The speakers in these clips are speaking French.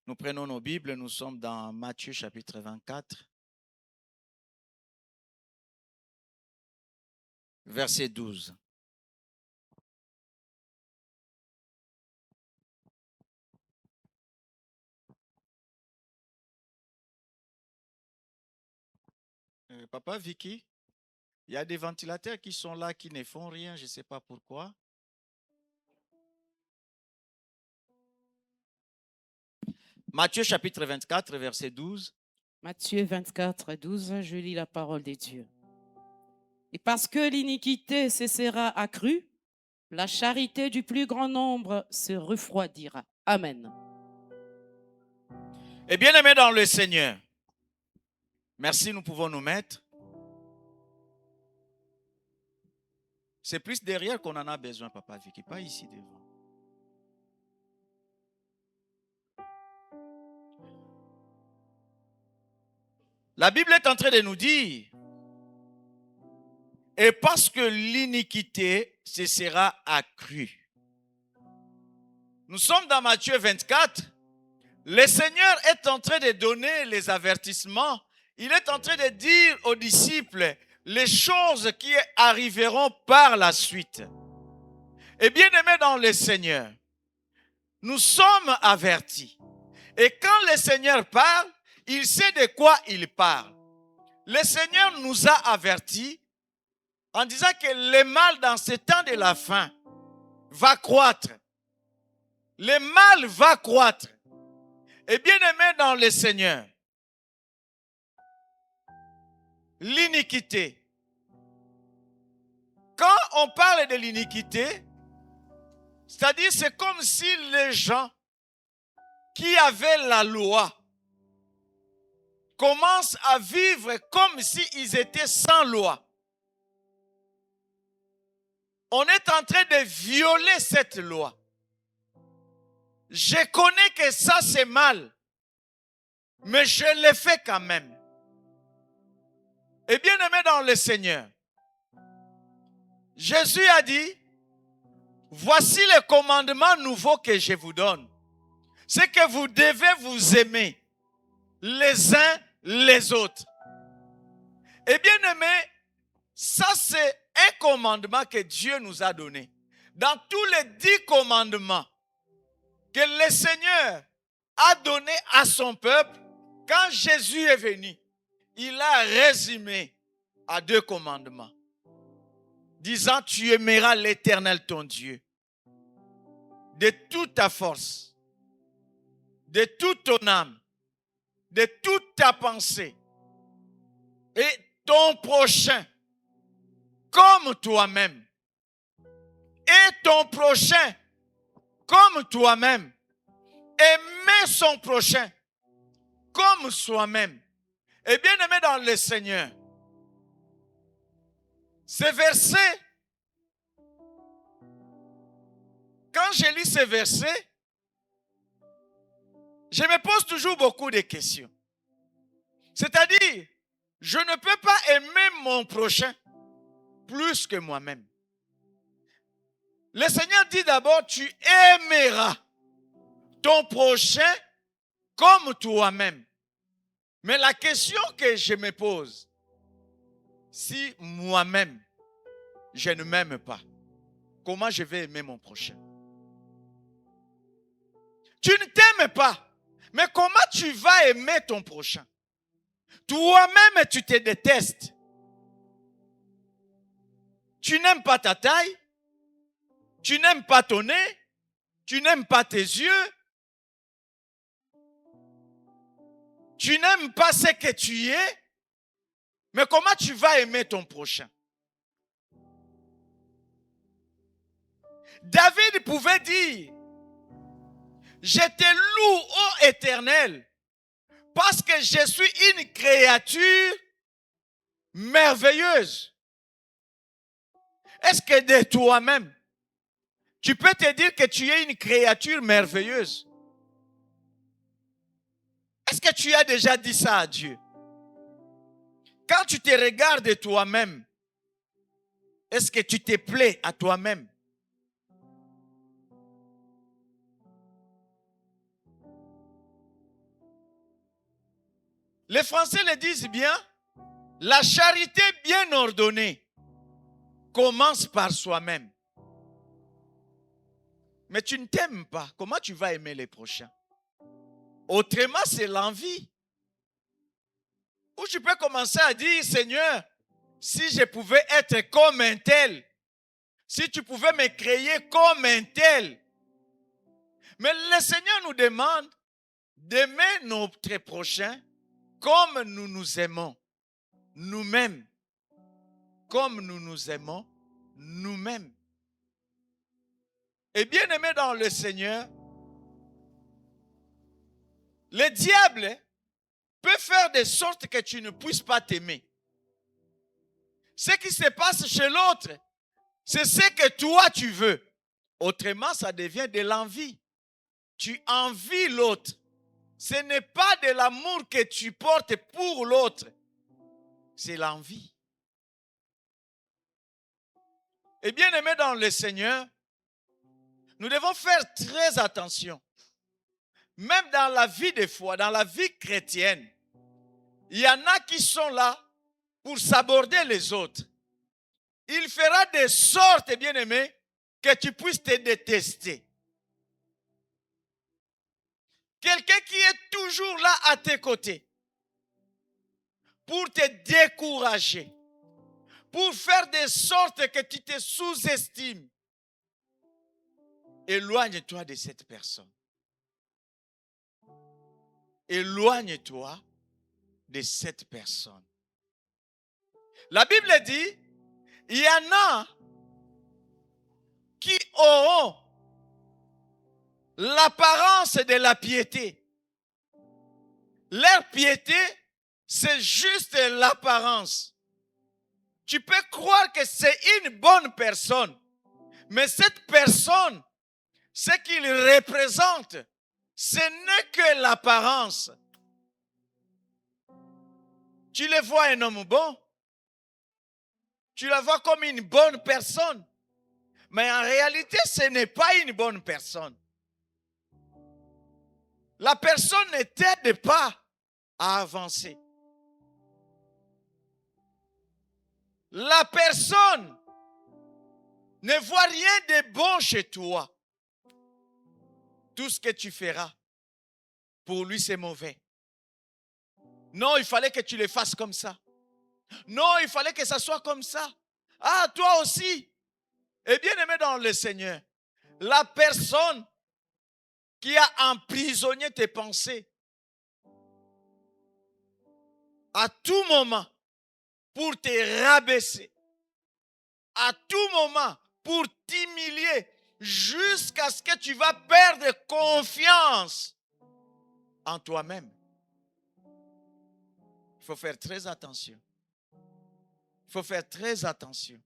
Nous prenons nos Bibles, nous sommes dans Matthieu chapitre 24, verset 12. Papa Vicky, il y a des ventilateurs qui sont là, qui ne font rien, je ne sais pas pourquoi. Matthieu chapitre 24, verset 12. Matthieu 24, 12, je lis la parole de Dieu. Et parce que l'iniquité se sera accrue, la charité du plus grand nombre se refroidira. Amen. Et bien aimé dans le Seigneur, merci, nous pouvons nous mettre. C'est plus derrière qu'on en a besoin, Papa Vicky, pas ici devant. La Bible est en train de nous dire, et parce que l'iniquité se sera accrue. Nous sommes dans Matthieu 24. Le Seigneur est en train de donner les avertissements. Il est en train de dire aux disciples les choses qui arriveront par la suite. Et bien aimés dans le Seigneur, nous sommes avertis. Et quand le Seigneur parle, il sait de quoi il parle. Le Seigneur nous a avertis en disant que le mal dans ce temps de la fin va croître. Le mal va croître. Et bien aimé dans le Seigneur, l'iniquité. Quand on parle de l'iniquité, c'est-à-dire c'est comme si les gens qui avaient la loi commencent à vivre comme s'ils étaient sans loi. On est en train de violer cette loi. Je connais que ça c'est mal, mais je le fais quand même. Et bien aimé dans le Seigneur, Jésus a dit, voici le commandement nouveau que je vous donne. C'est que vous devez vous aimer les uns les autres. Et bien aimé, ça c'est un commandement que Dieu nous a donné. Dans tous les 10 commandements que le Seigneur a donné à son peuple, quand Jésus est venu, il a résumé à 2 commandements. Disant, tu aimeras l'Éternel ton Dieu de toute ta force, de toute ton âme, de toute ta pensée et ton prochain comme toi-même. Et ton prochain comme toi-même. Aimer son prochain comme soi-même. Et bien aimé dans le Seigneur, ce verset, quand je lis ce verset, je me pose toujours beaucoup de questions. C'est-à-dire, je ne peux pas aimer mon prochain plus que moi-même. Le Seigneur dit d'abord, tu aimeras ton prochain comme toi-même. Mais la question que je me pose, si moi-même, je ne m'aime pas, comment je vais aimer mon prochain? Tu ne t'aimes pas, mais comment tu vas aimer ton prochain? Toi-même, tu te détestes. Tu n'aimes pas ta taille, tu n'aimes pas ton nez, tu n'aimes pas tes yeux, tu n'aimes pas ce que tu es, mais comment tu vas aimer ton prochain? David pouvait dire, je te loue, ô Éternel, parce que je suis une créature merveilleuse. Est-ce que de toi-même, tu peux te dire que tu es une créature merveilleuse? Est-ce que tu as déjà dit ça à Dieu? Quand tu te regardes toi-même, est-ce que tu te plais à toi-même? Les Français le disent bien, la charité bien ordonnée commence par soi-même. Mais tu ne t'aimes pas. Comment tu vas aimer les prochains? Autrement, c'est l'envie. Ou tu peux commencer à dire, Seigneur, si je pouvais être comme un tel, si tu pouvais me créer comme un tel. Mais le Seigneur nous demande d'aimer notre prochain comme nous nous aimons nous-mêmes. Comme nous nous aimons nous-mêmes. Et bien aimé dans le Seigneur, le diable peut faire de sorte que tu ne puisses pas t'aimer. Ce qui se passe chez l'autre, c'est ce que toi tu veux. Autrement, ça devient de l'envie. Tu envies l'autre. Ce n'est pas de l'amour que tu portes pour l'autre. C'est l'envie. Et bien aimé dans le Seigneur, nous devons faire très attention. Même dans la vie de foi, dans la vie chrétienne, il y en a qui sont là pour s'aborder les autres. Il fera de sorte, bien aimé, que tu puisses te détester. Quelqu'un qui est toujours là à tes côtés pour te décourager, pour faire de sorte que tu te sous-estimes. Éloigne-toi de cette personne. Éloigne-toi de cette personne. La Bible dit, il y en a qui auront l'apparence de la piété. Leur piété, c'est juste l'apparence. Tu peux croire que c'est une bonne personne, mais cette personne, ce qu'il représente, ce n'est que l'apparence. Tu le vois un homme bon, tu la vois comme une bonne personne, mais en réalité, ce n'est pas une bonne personne. La personne ne t'aide pas à avancer. La personne ne voit rien de bon chez toi. Tout ce que tu feras, pour lui, c'est mauvais. Non, il fallait que tu le fasses comme ça. Non, il fallait que ça soit comme ça. Ah, toi aussi. Et bien aimé dans le Seigneur, la personne qui a emprisonné tes pensées, à tout moment, pour te rabaisser, à tout moment, pour t'humilier, jusqu'à ce que tu vas perdre confiance en toi-même. Il faut faire très attention. Il faut faire très attention.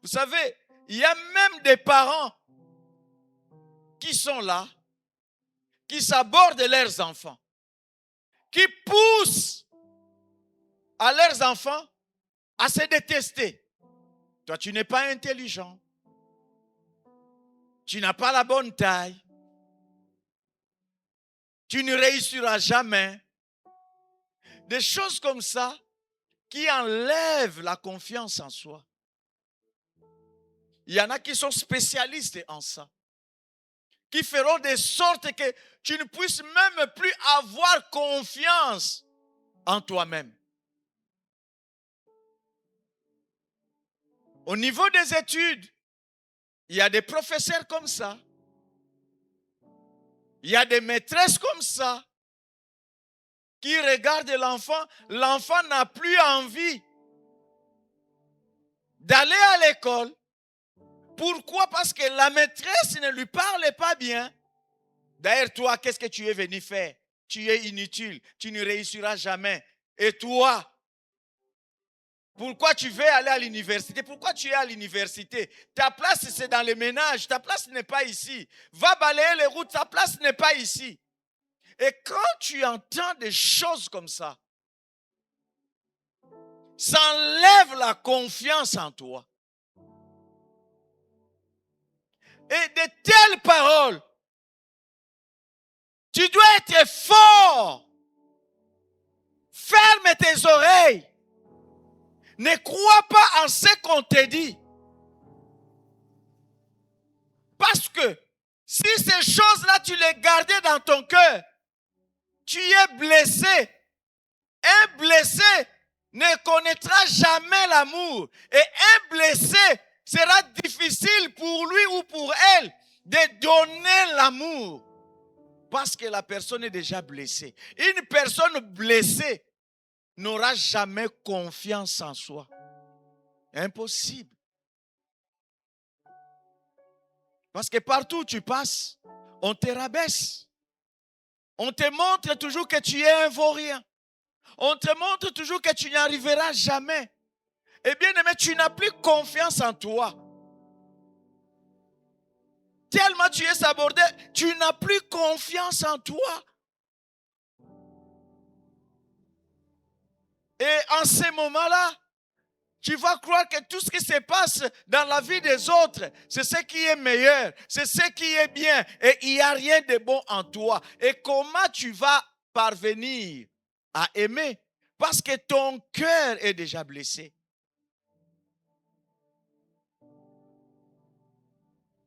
Vous savez, il y a même des parents qui sont là, qui s'abordent leurs enfants, qui poussent à leurs enfants à se détester. Toi, tu n'es pas intelligent. Tu n'as pas la bonne taille. Tu ne réussiras jamais. Des choses comme ça qui enlèvent la confiance en soi. Il y en a qui sont spécialistes en ça, qui feront de sorte que tu ne puisses même plus avoir confiance en toi-même. Au niveau des études, il y a des professeurs comme ça. Il y a des maîtresses comme ça qui regardent l'enfant. L'enfant n'a plus envie d'aller à l'école. Pourquoi? Parce que la maîtresse ne lui parle pas bien. D'ailleurs, toi, qu'est-ce que tu es venu faire? Tu es inutile. Tu ne réussiras jamais. Et toi, pourquoi tu veux aller à l'université? Pourquoi tu es à l'université? Ta place, c'est dans le ménage. Ta place n'est pas ici. Va balayer les routes. Ta place n'est pas ici. Et quand tu entends des choses comme ça, ça enlève la confiance en toi. Et de telles paroles, tu dois être fort. Ferme tes oreilles. Ne crois pas en ce qu'on te dit. Parce que si ces choses-là, tu les gardais dans ton cœur, tu es blessé. Un blessé ne connaîtra jamais l'amour. Et un blessé sera difficile pour lui ou pour elle de donner l'amour. Parce que la personne est déjà blessée. Une personne blessée n'aura jamais confiance en soi. Impossible. Parce que partout où tu passes, on te rabaisse. On te montre toujours que tu es un vaurien. On te montre toujours que tu n'y arriveras jamais. Eh bien aimé, tu n'as plus confiance en toi. Tellement tu es sabordé, tu n'as plus confiance en toi. Et en ces moments-là, tu vas croire que tout ce qui se passe dans la vie des autres, c'est ce qui est meilleur, c'est ce qui est bien. Et il n'y a rien de bon en toi. Et comment tu vas parvenir à aimer? Parce que ton cœur est déjà blessé.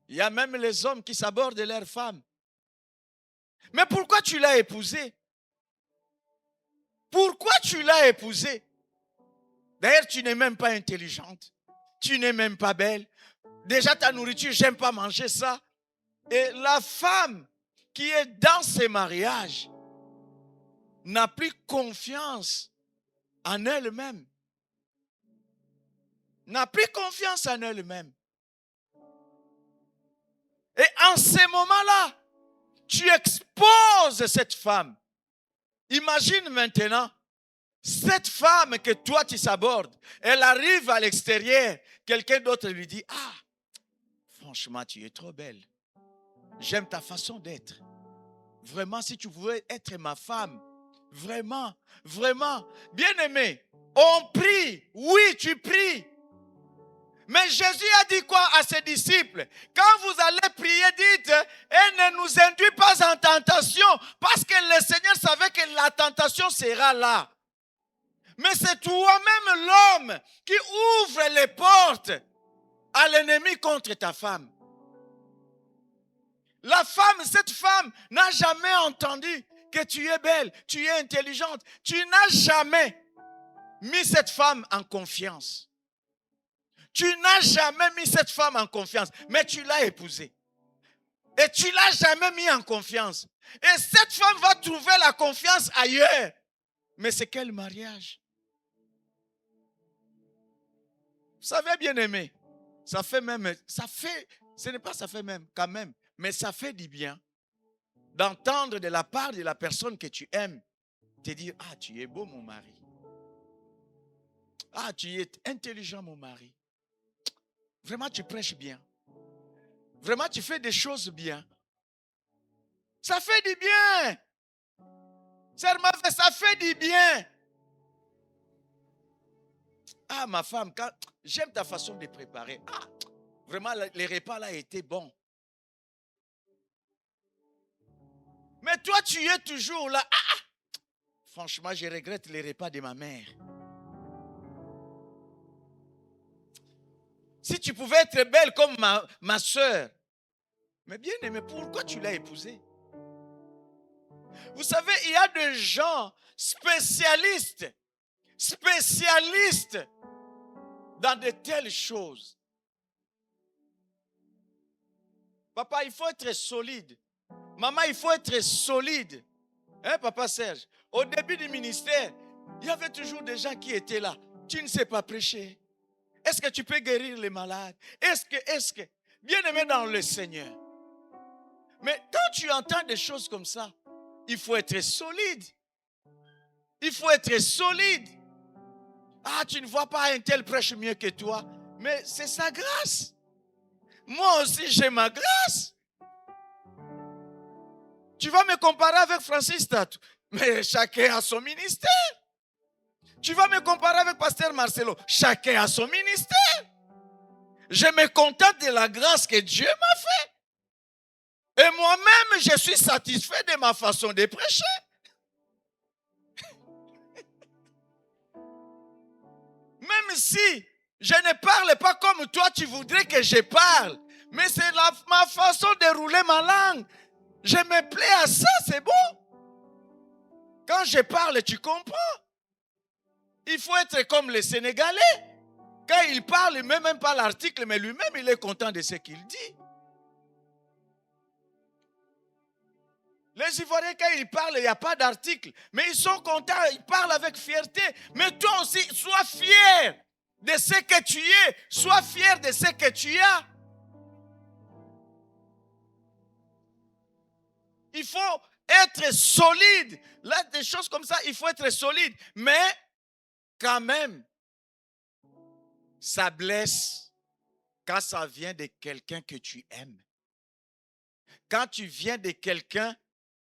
Il y a même les hommes qui s'abordent de leurs femmes. Mais pourquoi tu l'as épousée? Pourquoi tu l'as épousée? D'ailleurs, tu n'es même pas intelligente. Tu n'es même pas belle. Déjà, ta nourriture, j'aime pas manger ça. Et la femme qui est dans ces mariages n'a plus confiance en elle-même. N'a plus confiance en elle-même. Et en ces moments-là, tu exposes cette femme. Imagine maintenant, cette femme que toi tu s'abordes, elle arrive à l'extérieur, quelqu'un d'autre lui dit, ah, franchement, tu es trop belle. J'aime ta façon d'être. Vraiment, si tu voulais être ma femme, vraiment, vraiment, bien aimé, on prie, oui, tu pries. Mais Jésus a dit quoi à ses disciples? Quand vous allez prier, dites, et ne nous induis pas en tentation, parce que le Seigneur savait que la tentation sera là. Mais c'est toi-même l'homme qui ouvre les portes à l'ennemi contre ta femme. La femme, cette femme n'a jamais entendu que tu es belle, tu es intelligente. Tu n'as jamais mis cette femme en confiance. Tu n'as jamais mis cette femme en confiance, mais tu l'as épousée. Et tu ne l'as jamais mis en confiance. Et cette femme va trouver la confiance ailleurs. Mais c'est quel mariage? Vous savez, bien aimé, ce n'est pas ça fait même, quand même, mais ça fait du bien d'entendre de la part de la personne que tu aimes te dire, ah, tu es beau, mon mari. Ah, tu es intelligent, mon mari. Vraiment, tu prêches bien. Vraiment, tu fais des choses bien. Ça fait du bien. Seulement, ça fait du bien. Ah, ma femme, j'aime ta façon de préparer. Ah, vraiment, les repas là étaient bons. Mais toi, tu es toujours là. Ah, franchement, je regrette les repas de ma mère. Si tu pouvais être belle comme ma soeur. Mais bien aimé, pourquoi tu l'as épousée? Vous savez, il y a des gens spécialistes dans de telles choses. Papa, il faut être solide. Maman, il faut être solide. Hein, Papa Serge? Au début du ministère, il y avait toujours des gens qui étaient là. Tu ne sais pas prêcher. Est-ce que tu peux guérir les malades? Est-ce que, bien aimé dans le Seigneur. Mais quand tu entends des choses comme ça, il faut être solide. Il faut être solide. Ah, tu ne vois pas un tel prêche mieux que toi. Mais c'est sa grâce. Moi aussi, j'ai ma grâce. Tu vas me comparer avec Francis Tatou. Mais chacun a son ministère. Tu vas me comparer avec Pasteur Marcelo. Chacun a son ministère. Je me contente de la grâce que Dieu m'a fait. Et moi-même, je suis satisfait de ma façon de prêcher. si je ne parle pas comme toi, tu voudrais que je parle. Mais c'est ma façon de rouler ma langue. Je me plais à ça, c'est bon. Quand je parle, tu comprends. Il faut être comme les Sénégalais. Quand il parle, il ne met même pas l'article, mais lui-même, il est content de ce qu'il dit. Les Ivoiriens, quand ils parlent, il n'y a pas d'article. Mais ils sont contents, ils parlent avec fierté. Mais toi aussi, sois fier de ce que tu es. Sois fier de ce que tu as. Il faut être solide. Là, des choses comme ça, il faut être solide. Mais, quand même, ça blesse quand ça vient de quelqu'un que tu aimes. Quand tu viens de quelqu'un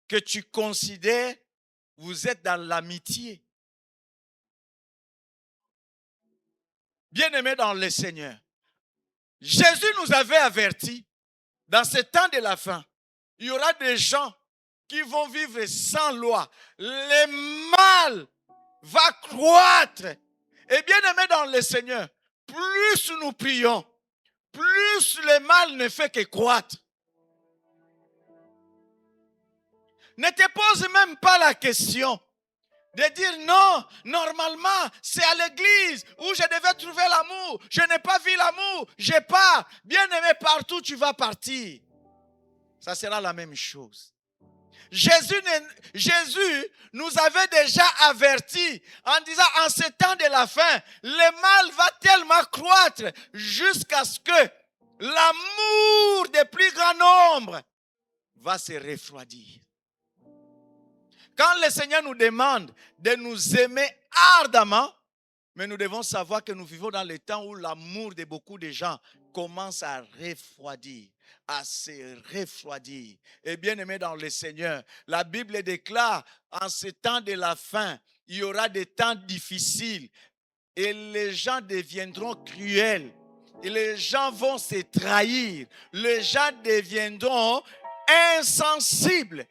que tu considères, vous êtes dans l'amitié. Bien-aimés dans le Seigneur, Jésus nous avait avertis, dans ce temps de la fin, il y aura des gens qui vont vivre sans loi. Le mal va croître. Et bien-aimés dans le Seigneur, plus nous prions, plus le mal ne fait que croître. Ne te pose même pas la question de dire non, normalement, c'est à l'église où je devais trouver l'amour. Je n'ai pas vu l'amour, je pars. Bien-aimé, partout tu vas partir. Ça sera la même chose. Jésus nous avait déjà avertis en disant en ce temps de la fin, le mal va tellement croître jusqu'à ce que l'amour des plus grands nombres va se refroidir. Quand le Seigneur nous demande de nous aimer ardemment, mais nous devons savoir que nous vivons dans le temps où l'amour de beaucoup de gens commence à refroidir, à se refroidir. Et bien aimé dans le Seigneur, la Bible déclare en ce temps de la fin, il y aura des temps difficiles et les gens deviendront cruels. Et les gens vont se trahir. Les gens deviendront insensibles.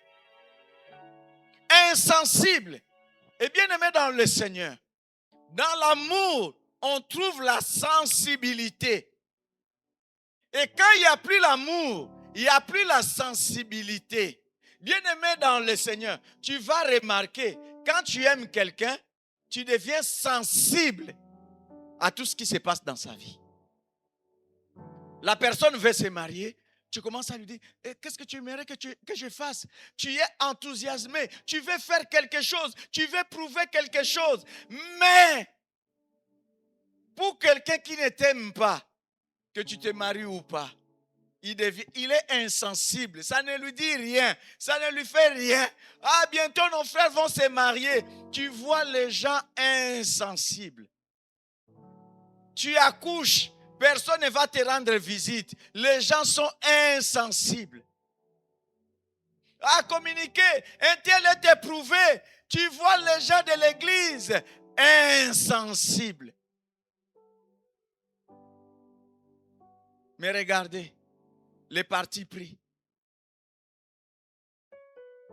Insensible. Et bien aimé dans le Seigneur, dans l'amour, on trouve la sensibilité. Et quand il n'y a plus l'amour, il n'y a plus la sensibilité. Bien aimé dans le Seigneur, tu vas remarquer, quand tu aimes quelqu'un, tu deviens sensible à tout ce qui se passe dans sa vie. La personne veut se marier. Tu commences à lui dire, qu'est-ce que tu aimerais que je fasse? Tu es enthousiasmé, tu veux faire quelque chose, tu veux prouver quelque chose. Mais, pour quelqu'un qui ne t'aime pas, que tu te maries ou pas, il est insensible, ça ne lui dit rien, ça ne lui fait rien. Ah, bientôt nos frères vont se marier. Tu vois les gens insensibles. Tu accouches. Personne ne va te rendre visite. Les gens sont insensibles. À communiquer, un tel est éprouvé. Tu vois les gens de l'église insensibles. Mais regardez, les partis pris.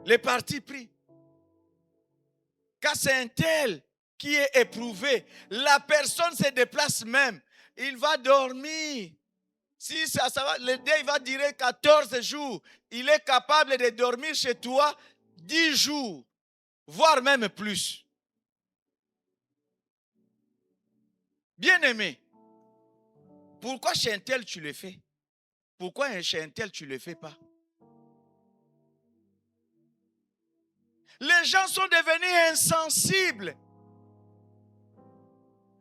Les partis pris. Quand c'est un tel qui est éprouvé, la personne se déplace même. Il va dormir. Si ça va, le dé, il va durer 14 jours. Il est capable de dormir chez toi 10 jours, voire même plus. Bien-aimé, pourquoi chez un tel tu le fais? Pourquoi chez un tel tu ne le fais pas? Les gens sont devenus insensibles.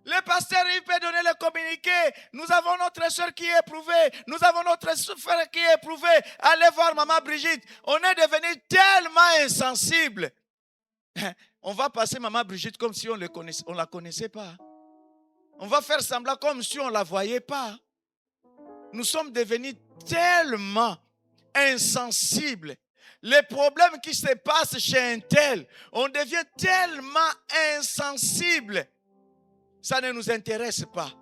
Le pasteur, il peut donner le communiqué. Nous avons notre soeur qui est éprouvée. Nous avons notre frère qui est éprouvé. Allez voir maman Brigitte. On est devenu tellement insensible. On va passer maman Brigitte comme si on ne la connaissait pas. On va faire semblant comme si on ne la voyait pas. Nous sommes devenus tellement insensibles. Les problèmes qui se passent chez un tel, on devient tellement insensible. Ça ne nous intéresse pas.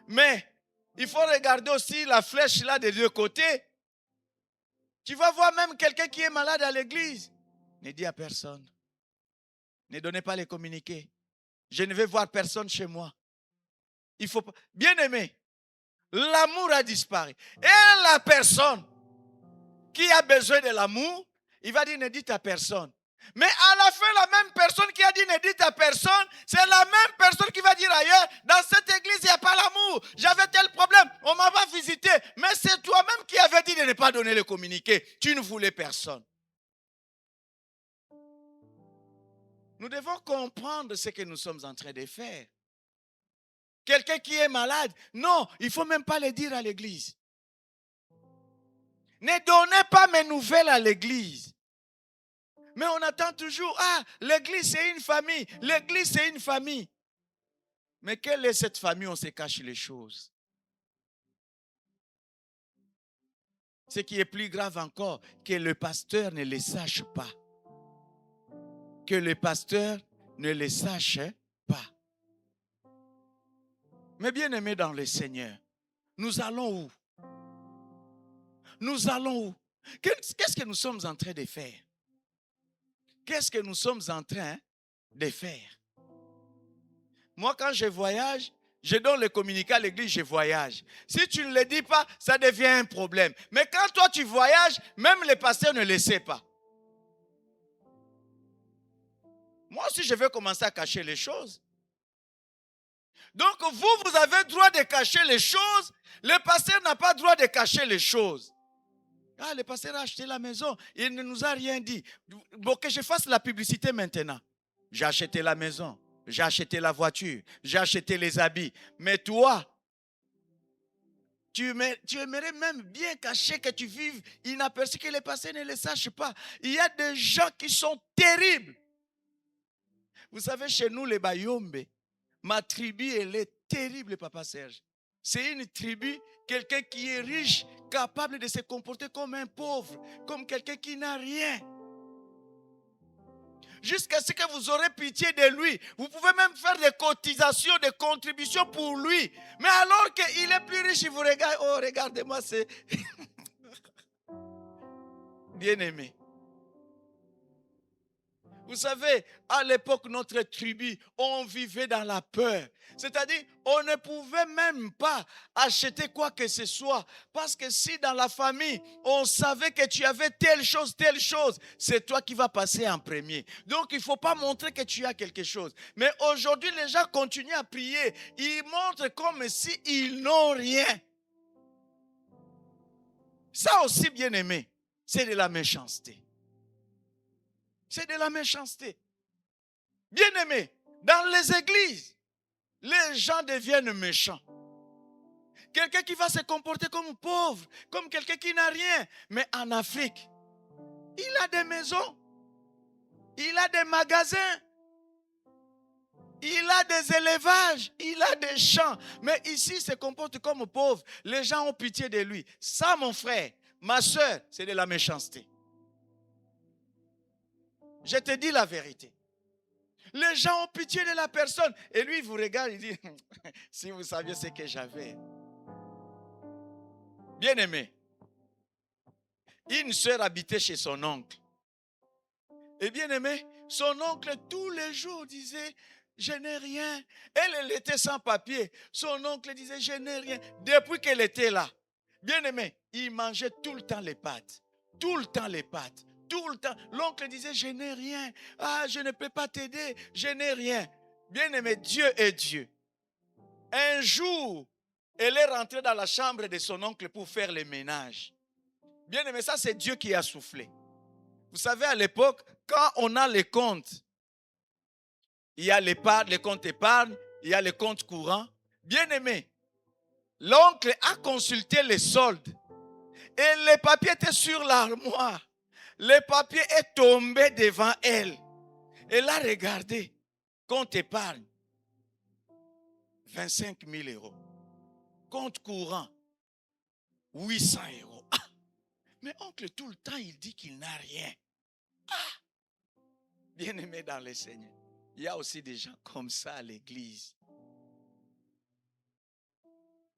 Mais il faut regarder aussi la flèche là des deux côtés. Tu vas voir même quelqu'un qui est malade à l'église. Ne dis à personne. Ne donnez pas les communiqués. Je ne vais voir personne chez moi. Il faut pas. Bien aimé, l'amour a disparu. Et la personne qui a besoin de l'amour, il va dire ne dites à personne. Mais à la fin, la même personne qui a dit ne dites à personne, c'est la même personne qui va dire ailleurs, dans cette église, il n'y a pas l'amour. J'avais tel problème, on ne m'a pas visité. Mais c'est toi-même qui avais dit de ne pas donner le communiqué. Tu ne voulais personne. Nous devons comprendre ce que nous sommes en train de faire. Quelqu'un qui est malade, non, il ne faut même pas le dire à l'église. Ne donnez pas mes nouvelles à l'église. Mais on attend toujours, l'église c'est une famille, l'église c'est une famille. Mais quelle est cette famille? On se cache les choses. Ce qui est plus grave encore, que le pasteur ne le sache pas. Que le pasteur ne le sache pas. Mais bien aimés dans le Seigneur, nous allons où? Nous allons où? Qu'est-ce que nous sommes en train de faire? Qu'est-ce que nous sommes en train de faire? Moi, quand je voyage, je donne le communiqué à l'église, je voyage. Si tu ne le dis pas, ça devient un problème. Mais quand toi, tu voyages, même les pasteurs ne le savent pas. Moi aussi, je vais commencer à cacher les choses. Donc, vous avez droit de cacher les choses. Le pasteur n'a pas droit de cacher les choses. Le pasteur a acheté la maison. Il ne nous a rien dit. Bon, que je fasse la publicité maintenant. J'ai acheté la maison. J'ai acheté la voiture. J'ai acheté les habits. Mais toi, tu aimerais même bien cacher que tu vives inaperçu, que les pasteurs ne le sachent pas. Il y a des gens qui sont terribles. Vous savez, chez nous, les Bayombe, ma tribu, elle est terrible, Papa Serge. C'est une tribu, quelqu'un qui est riche, capable de se comporter comme un pauvre, comme quelqu'un qui n'a rien. Jusqu'à ce que vous aurez pitié de lui. Vous pouvez même faire des cotisations, des contributions pour lui. Mais alors qu'il est plus riche, il vous regarde. Oh, regardez-moi, c'est... Bien-aimé. Vous savez, à l'époque, notre tribu, on vivait dans la peur. C'est-à-dire, on ne pouvait même pas acheter quoi que ce soit. Parce que si dans la famille, on savait que tu avais telle chose, c'est toi qui vas passer en premier. Donc, il ne faut pas montrer que tu as quelque chose. Mais aujourd'hui, les gens continuent à prier. Ils montrent comme s'ils n'ont rien. Ça aussi, bien aimé, c'est de la méchanceté. C'est de la méchanceté. Bien aimé, dans les églises, les gens deviennent méchants. Quelqu'un qui va se comporter comme pauvre, comme quelqu'un qui n'a rien. Mais en Afrique, il a des maisons, il a des magasins, il a des élevages, il a des champs. Mais ici, il se comporte comme pauvre. Les gens ont pitié de lui. Ça, mon frère, ma soeur, c'est de la méchanceté. Je te dis la vérité. Les gens ont pitié de la personne. Et lui, il vous regarde, il dit, si vous saviez ce que j'avais. Bien aimé, une sœur habitait chez son oncle. Et bien aimé, son oncle tous les jours disait, je n'ai rien. Elle était sans papier. Son oncle disait, je n'ai rien. Depuis qu'elle était là, bien aimé, il mangeait tout le temps les pâtes. Tout le temps les pâtes. Tout le temps. L'oncle disait, je n'ai rien. Je ne peux pas t'aider. Je n'ai rien. Bien aimé, Dieu est Dieu. Un jour, elle est rentrée dans la chambre de son oncle pour faire le ménage. Bien aimé, ça c'est Dieu qui a soufflé. Vous savez, à l'époque, quand on a les comptes, il y a l'épargne, les comptes épargne, il y a les comptes courants. Bien aimé, l'oncle a consulté les soldes. Et les papiers étaient sur l'armoire. Le papier est tombé devant elle. Elle a regardé. Compte épargne. 25 000 euros. Compte courant. 800 euros. Mais oncle, tout le temps, il dit qu'il n'a rien. Bien-aimé dans le Seigneur. Il y a aussi des gens comme ça à l'église.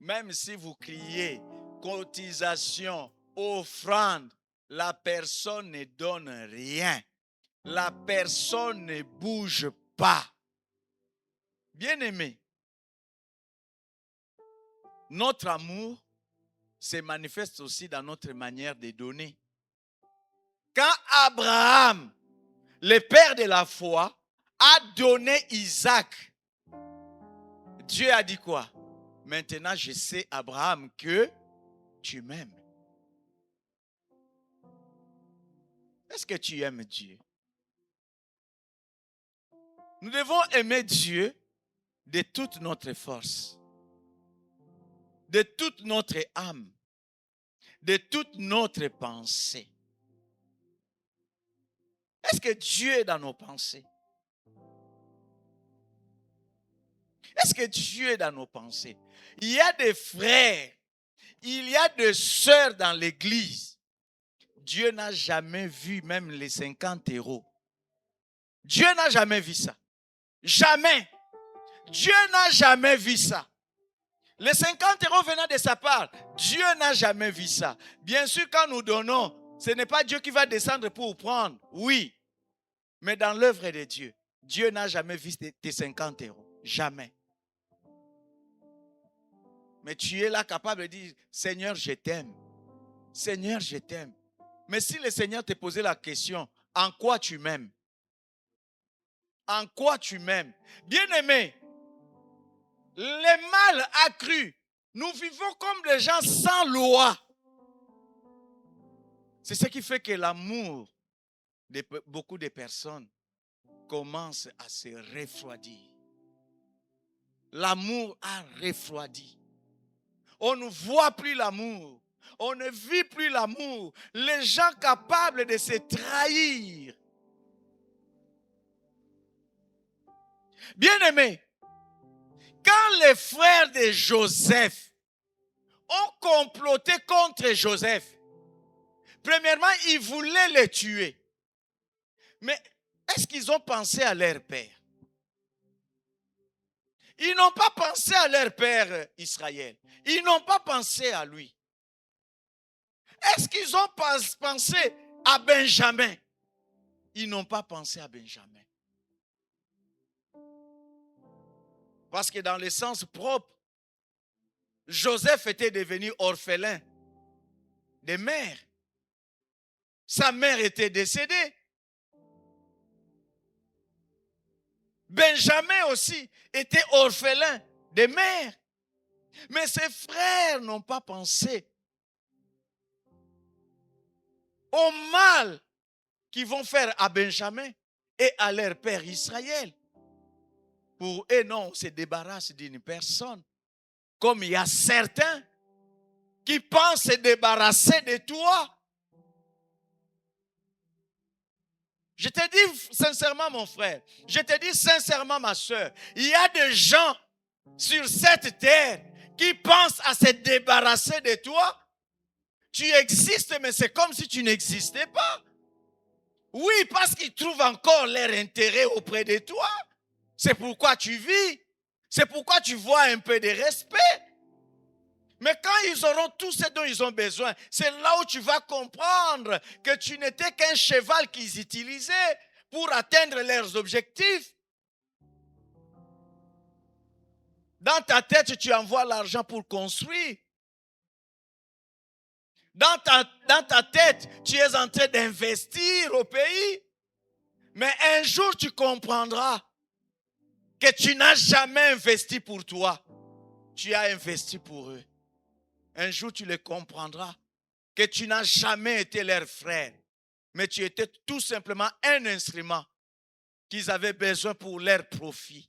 Même si vous criez cotisation, offrande, la personne ne donne rien. La personne ne bouge pas. Bien-aimé, notre amour se manifeste aussi dans notre manière de donner. Quand Abraham, le père de la foi, a donné Isaac, Dieu a dit quoi? Maintenant, je sais, Abraham, que tu m'aimes. Est-ce que tu aimes Dieu? Nous devons aimer Dieu de toute notre force, de toute notre âme, de toute notre pensée. Est-ce que Dieu est dans nos pensées? Est-ce que Dieu est dans nos pensées? Il y a des frères, il y a des sœurs dans l'église. Dieu n'a jamais vu même les 50 €. Dieu n'a jamais vu ça. Jamais. Dieu n'a jamais vu ça. Les 50 € venant de sa part, Dieu n'a jamais vu ça. Bien sûr, quand nous donnons, ce n'est pas Dieu qui va descendre pour prendre. Oui. Mais dans l'œuvre de Dieu, Dieu n'a jamais vu tes 50 €. Jamais. Mais tu es là capable de dire, Seigneur, je t'aime. Seigneur, je t'aime. Mais si le Seigneur te posait la question, en quoi tu m'aimes? En quoi tu m'aimes? Bien-aimé, le mal accru, nous vivons comme des gens sans loi. C'est ce qui fait que l'amour de beaucoup de personnes commence à se refroidir. L'amour a refroidi. On ne voit plus l'amour. On ne vit plus l'amour. Les gens capables de se trahir. Bien-aimés, quand les frères de Joseph ont comploté contre Joseph, premièrement, ils voulaient le tuer. Mais est-ce qu'ils ont pensé à leur père? Ils n'ont pas pensé à leur père Israël. Ils n'ont pas pensé à lui. Est-ce qu'ils ont pensé à Benjamin? Ils n'ont pas pensé à Benjamin. Parce que dans le sens propre, Joseph était devenu orphelin de mère. Sa mère était décédée. Benjamin aussi était orphelin de mère. Mais ses frères n'ont pas pensé au mal qu'ils vont faire à Benjamin et à leur père Israël. Pour eux, non, on se débarrasse d'une personne. Comme il y a certains qui pensent se débarrasser de toi. Je te dis sincèrement, mon frère, je te dis sincèrement, ma soeur, il y a des gens sur cette terre qui pensent à se débarrasser de toi. Tu existes, mais c'est comme si tu n'existais pas. Oui, parce qu'ils trouvent encore leur intérêt auprès de toi. C'est pourquoi tu vis. C'est pourquoi tu vois un peu de respect. Mais quand ils auront tout ce dont ils ont besoin, c'est là où tu vas comprendre que tu n'étais qu'un cheval qu'ils utilisaient pour atteindre leurs objectifs. Dans ta tête, tu envoies l'argent pour construire. Dans ta tête, tu es en train d'investir au pays. Mais un jour, tu comprendras que tu n'as jamais investi pour toi. Tu as investi pour eux. Un jour, tu les comprendras que tu n'as jamais été leur frère, mais tu étais tout simplement un instrument qu'ils avaient besoin pour leur profit.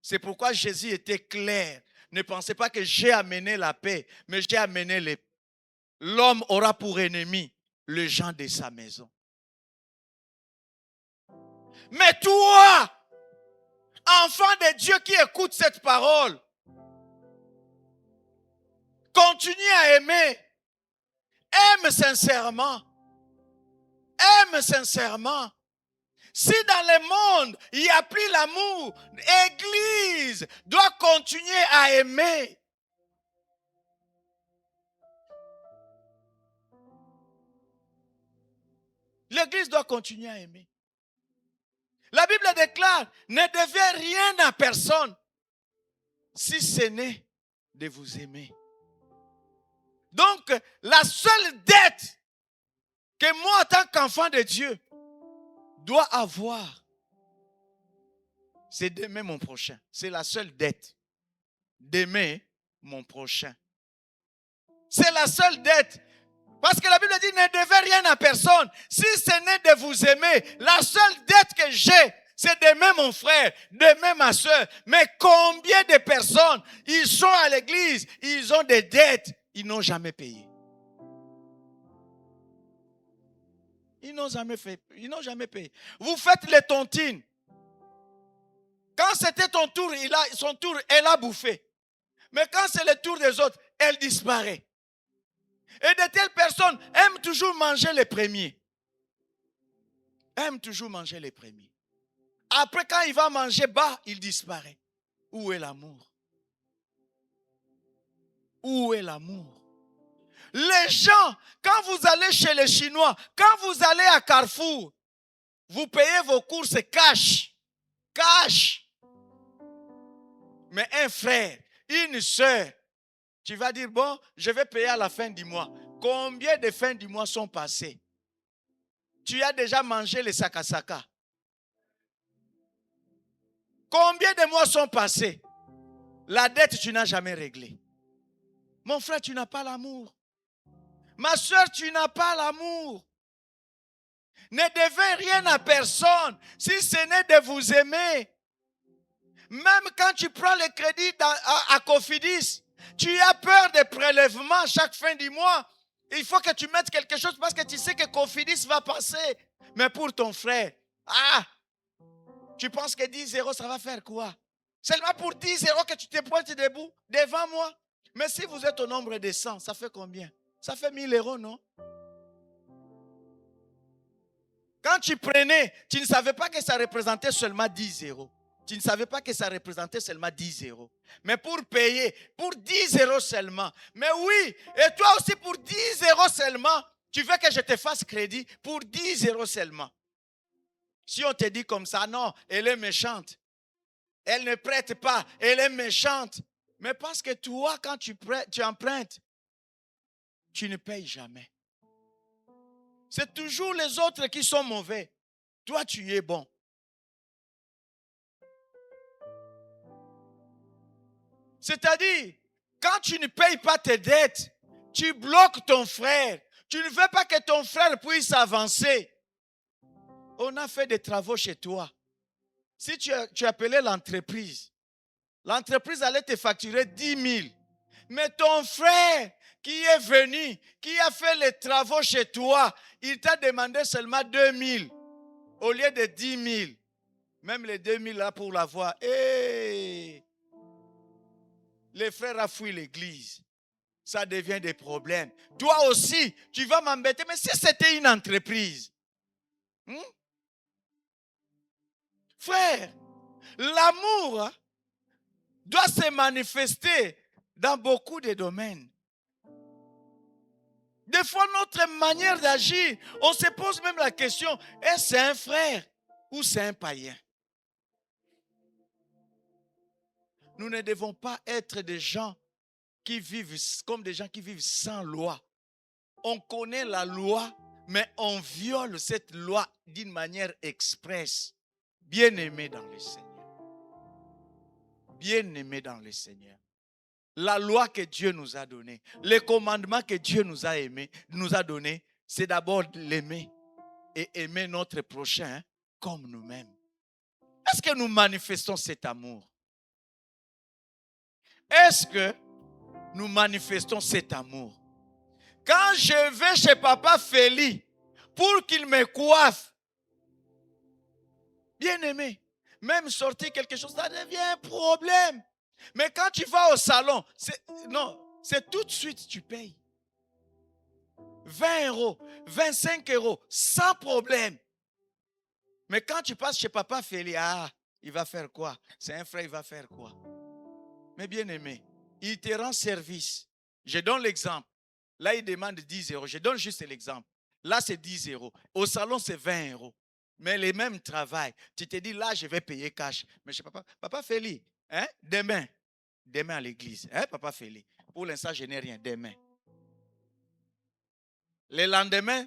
C'est pourquoi Jésus était clair. Ne pensez pas que j'ai amené la paix, mais j'ai amené l'épée. L'homme aura pour ennemi les gens de sa maison. Mais toi, enfant de Dieu qui écoute cette parole, continue à aimer. Aime sincèrement. Aime sincèrement. Si dans le monde, il n'y a plus l'amour, l'Église doit continuer à aimer. L'Église doit continuer à aimer. La Bible déclare, ne devez rien à personne, si ce n'est de vous aimer. Donc, la seule dette que moi, en tant qu'enfant de Dieu, dois avoir, c'est d'aimer mon prochain. C'est la seule dette. D'aimer mon prochain. C'est la seule dette. Parce que la Bible dit, ne devez rien à personne. Si ce n'est de vous aimer, la seule dette que j'ai, c'est d'aimer mon frère, d'aimer ma soeur. Mais combien de personnes, ils sont à l'église, ils ont des dettes, ils n'ont jamais payé. Ils n'ont jamais payé. Vous faites les tontines. Quand c'était ton tour, son tour, elle a bouffé. Mais quand c'est le tour des autres, elle disparaît. Et de telles personnes aiment toujours manger les premiers. Aiment toujours manger les premiers. Après, quand il va manger bas, il disparaît. Où est l'amour? Où est l'amour? Les gens, quand vous allez chez les Chinois, quand vous allez à Carrefour, vous payez vos courses cash. Cash. Mais un frère, une soeur, tu vas dire, bon, je vais payer à la fin du mois. Combien de fins du mois sont passées? Tu as déjà mangé les sakasaka. Combien de mois sont passés? La dette, tu n'as jamais réglée. Mon frère, tu n'as pas l'amour. Ma soeur, tu n'as pas l'amour. Ne devez rien à personne si ce n'est de vous aimer. Même quand tu prends le crédit à Cofidis, tu as peur des prélèvements chaque fin du mois. Il faut que tu mettes quelque chose parce que tu sais que Cofidis va passer. Mais pour ton frère, tu penses que 10 euros, ça va faire quoi? Seulement pour 10 euros que tu te pointes debout devant moi. Mais si vous êtes au nombre de 100, ça fait combien? Ça fait 1000 euros, non? Quand tu prenais, tu ne savais pas que ça représentait seulement 10 euros. Tu ne savais pas que ça représentait seulement 10 euros. Mais pour payer, pour 10 euros seulement. Mais oui, et toi aussi pour 10 euros seulement, tu veux que je te fasse crédit pour 10 euros seulement. Si on te dit comme ça, non, elle est méchante. Elle ne prête pas, elle est méchante. Mais parce que toi, quand tu empruntes, tu ne payes jamais. C'est toujours les autres qui sont mauvais. Toi, tu es bon. C'est-à-dire, quand tu ne payes pas tes dettes, tu bloques ton frère. Tu ne veux pas que ton frère puisse avancer. On a fait des travaux chez toi. Si tu appelais l'entreprise allait te facturer 10 000. Mais ton frère qui est venu, qui a fait les travaux chez toi, il t'a demandé seulement 2 000 au lieu de 10 000. Même les 2 000 là pour l'avoir. Les frères ont fui l'église. Ça devient des problèmes. Toi aussi, tu vas m'embêter. Mais si c'était une entreprise, frère, l'amour doit se manifester dans beaucoup de domaines. Des fois, notre manière d'agir, on se pose même la question, est-ce que c'est un frère ou c'est un païen? Nous ne devons pas être des gens qui vivent comme des gens qui vivent sans loi. On connaît la loi, mais on viole cette loi d'une manière expresse. Bien-aimés dans le Seigneur. Bien-aimés dans le Seigneur. La loi que Dieu nous a donnée, les commandements que Dieu nous a donnés, c'est d'abord l'aimer et aimer notre prochain comme nous-mêmes. Est-ce que nous manifestons cet amour? Est-ce que nous manifestons cet amour? Quand je vais chez Papa Félix pour qu'il me coiffe, bien aimé, même sortir quelque chose, ça devient un problème. Mais quand tu vas au salon, c'est tout de suite tu payes. 20 euros, 25 euros, sans problème. Mais quand tu passes chez Papa Félix, il va faire quoi? C'est un frère, il va faire quoi? Mais bien aimé, il te rend service. Je donne l'exemple. Là, il demande 10 euros. Je donne juste l'exemple. Là, c'est 10 euros. Au salon, c'est 20 euros. Mais les mêmes travail. Tu te dis, là, je vais payer cash. Mais je sais pas, Papa Félix, demain à l'église. Papa Félix. Pour l'instant, je n'ai rien. Demain. Le lendemain,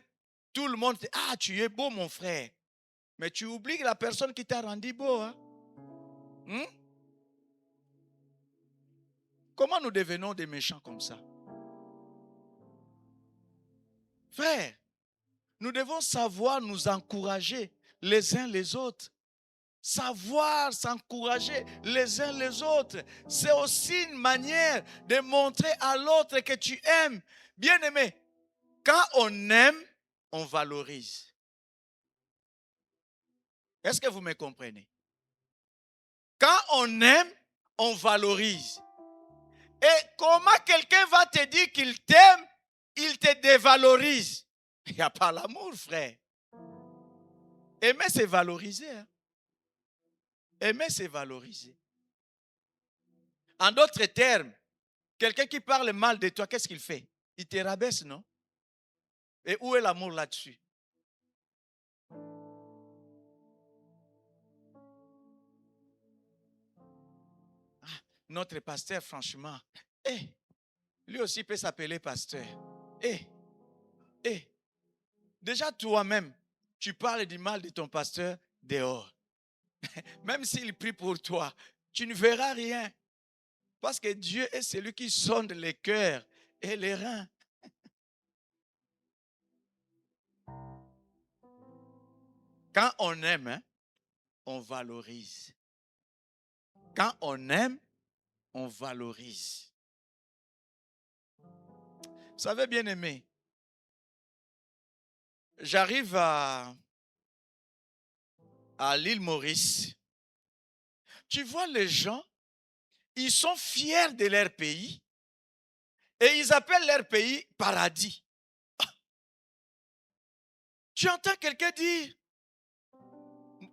tout le monde dit, ah, tu es beau, mon frère. Mais tu oublies la personne qui t'a rendu beau. Hein? Comment nous devenons des méchants comme ça? Frère, nous devons savoir nous encourager les uns les autres. Savoir s'encourager les uns les autres. C'est aussi une manière de montrer à l'autre que tu aimes. Bien-aimé, quand on aime, on valorise. Est-ce que vous me comprenez? Quand on aime, on valorise. Et comment quelqu'un va te dire qu'il t'aime, il te dévalorise? Il n'y a pas l'amour, frère. Aimer, c'est valoriser. Hein? Aimer, c'est valoriser. En d'autres termes, quelqu'un qui parle mal de toi, qu'est-ce qu'il fait? Il te rabaisse, non? Et où est l'amour là-dessus? Ah, notre pasteur, franchement, lui aussi peut s'appeler pasteur. Déjà toi-même, tu parles du mal de ton pasteur dehors. Même s'il prie pour toi, tu ne verras rien. Parce que Dieu est celui qui sonde les cœurs et les reins. Quand on aime, hein, on valorise. Quand on aime, on valorise. Vous savez, bien aimé, j'arrive à l'île Maurice. Tu vois les gens, ils sont fiers de leur pays et ils appellent leur pays paradis. Tu entends quelqu'un dire,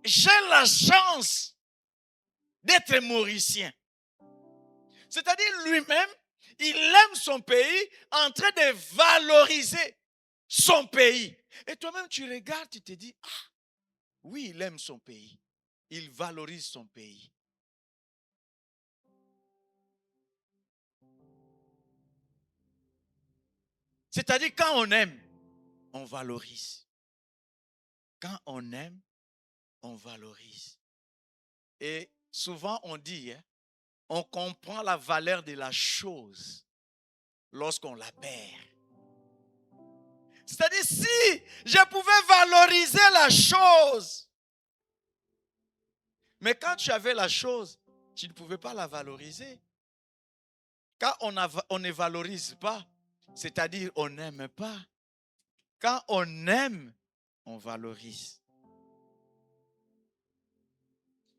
j'ai la chance d'être mauricien. C'est-à-dire lui-même, il aime son pays en train de valoriser son pays. Et toi-même, tu regardes, tu te dis, ah, oui, il aime son pays. Il valorise son pays. C'est-à-dire quand on aime, on valorise. Quand on aime, on valorise. Et souvent on dit, hein, on comprend la valeur de la chose lorsqu'on la perd. C'est-à-dire si je pouvais valoriser la chose, mais quand tu avais la chose, tu ne pouvais pas la valoriser. Quand on ne valorise pas, c'est-à-dire on n'aime pas. Quand on aime, on valorise.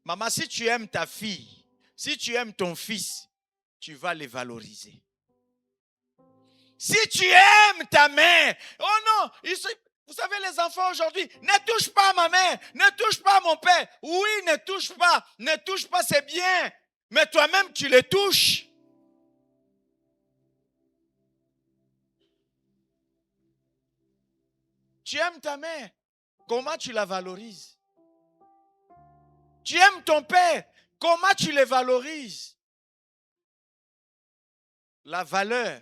Maman, si tu aimes ta fille, si tu aimes ton fils, tu vas les valoriser. Si tu aimes ta mère, oh non, vous savez les enfants aujourd'hui, ne touche pas à ma mère, ne touche pas à mon père. Oui, ne touche pas, c'est bien. Mais toi-même, tu les touches. Tu aimes ta mère, comment tu la valorises? Tu aimes ton père, comment tu les valorises? La valeur,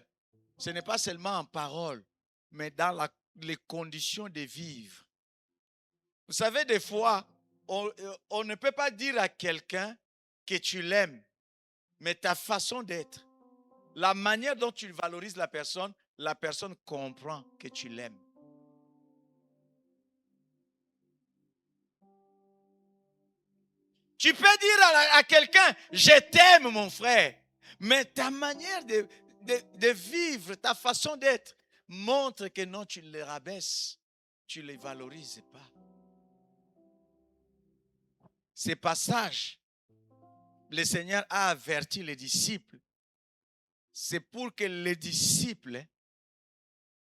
ce n'est pas seulement en parole, mais dans les conditions de vivre. Vous savez, des fois, on ne peut pas dire à quelqu'un que tu l'aimes, mais ta façon d'être, la manière dont tu valorises la personne comprend que tu l'aimes. Tu peux dire à quelqu'un, je t'aime mon frère, mais ta manière de vivre, ta façon d'être, montre que non, tu les rabaisses, tu ne les valorises pas. Ces passages, le Seigneur a averti les disciples. C'est pour que les disciples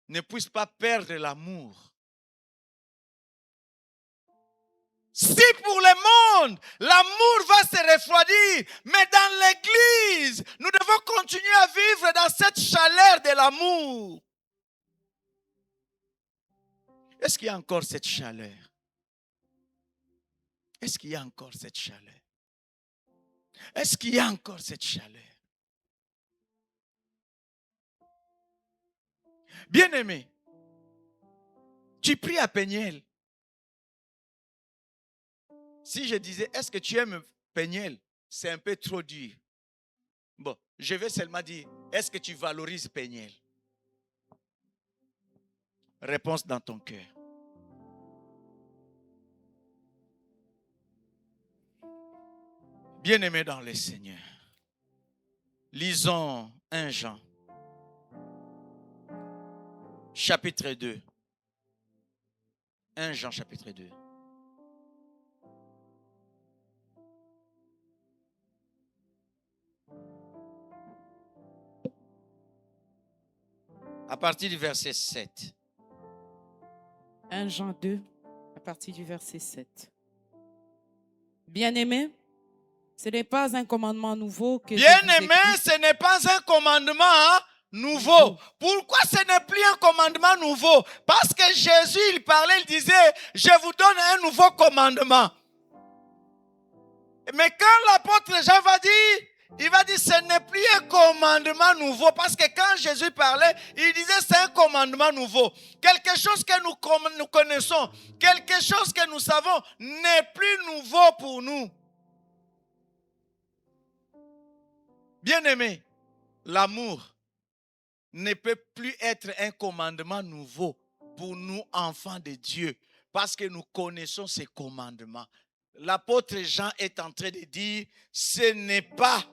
ne puissent pas perdre l'amour. Si pour le monde, l'amour va se refroidir, mais dans l'église, nous devons continuer à vivre dans cette chaleur de l'amour. Est-ce qu'il y a encore cette chaleur? Est-ce qu'il y a encore cette chaleur? Est-ce qu'il y a encore cette chaleur? Bien-aimés, tu pries à Peniel. Si je disais, est-ce que tu aimes Peniel? C'est un peu trop dur. Bon, je vais seulement dire, est-ce que tu valorises Peniel? Réponse dans ton cœur. Bien-aimés dans le Seigneur, lisons 1 Jean, chapitre 2. 1 Jean, chapitre 2. À partir du verset 7. 1 Jean 2, à partir du verset 7. Bien-aimés, ce n'est pas un commandement nouveau que je vous Bien-aimés, écris. ce n'est pas un commandement nouveau. Pourquoi ce n'est plus un commandement nouveau? Parce que Jésus, il parlait, il disait, je vous donne un nouveau commandement. Mais quand l'apôtre Jean va dire, il va dire, ce n'est plus un commandement nouveau. Parce que quand Jésus parlait, il disait, c'est un commandement nouveau. Quelque chose que nous connaissons, quelque chose que nous savons, n'est plus nouveau pour nous. Bien-aimés, l'amour ne peut plus être un commandement nouveau pour nous, enfants de Dieu, parce que nous connaissons ces commandements. L'apôtre Jean est en train de dire, ce n'est pas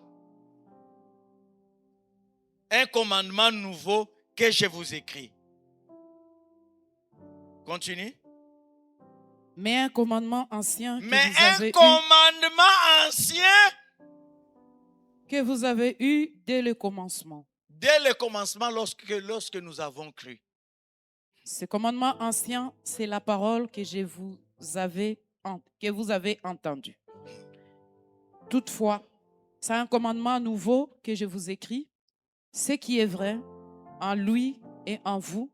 un commandement nouveau que je vous écris. Continue. Mais un commandement ancien Mais un commandement ancien, que vous avez eu dès le commencement. Dès le commencement, lorsque nous avons cru. Ce commandement ancien, c'est la parole que vous avez entendue. Toutefois, c'est un commandement nouveau que je vous écris, ce qui est vrai en lui et en vous,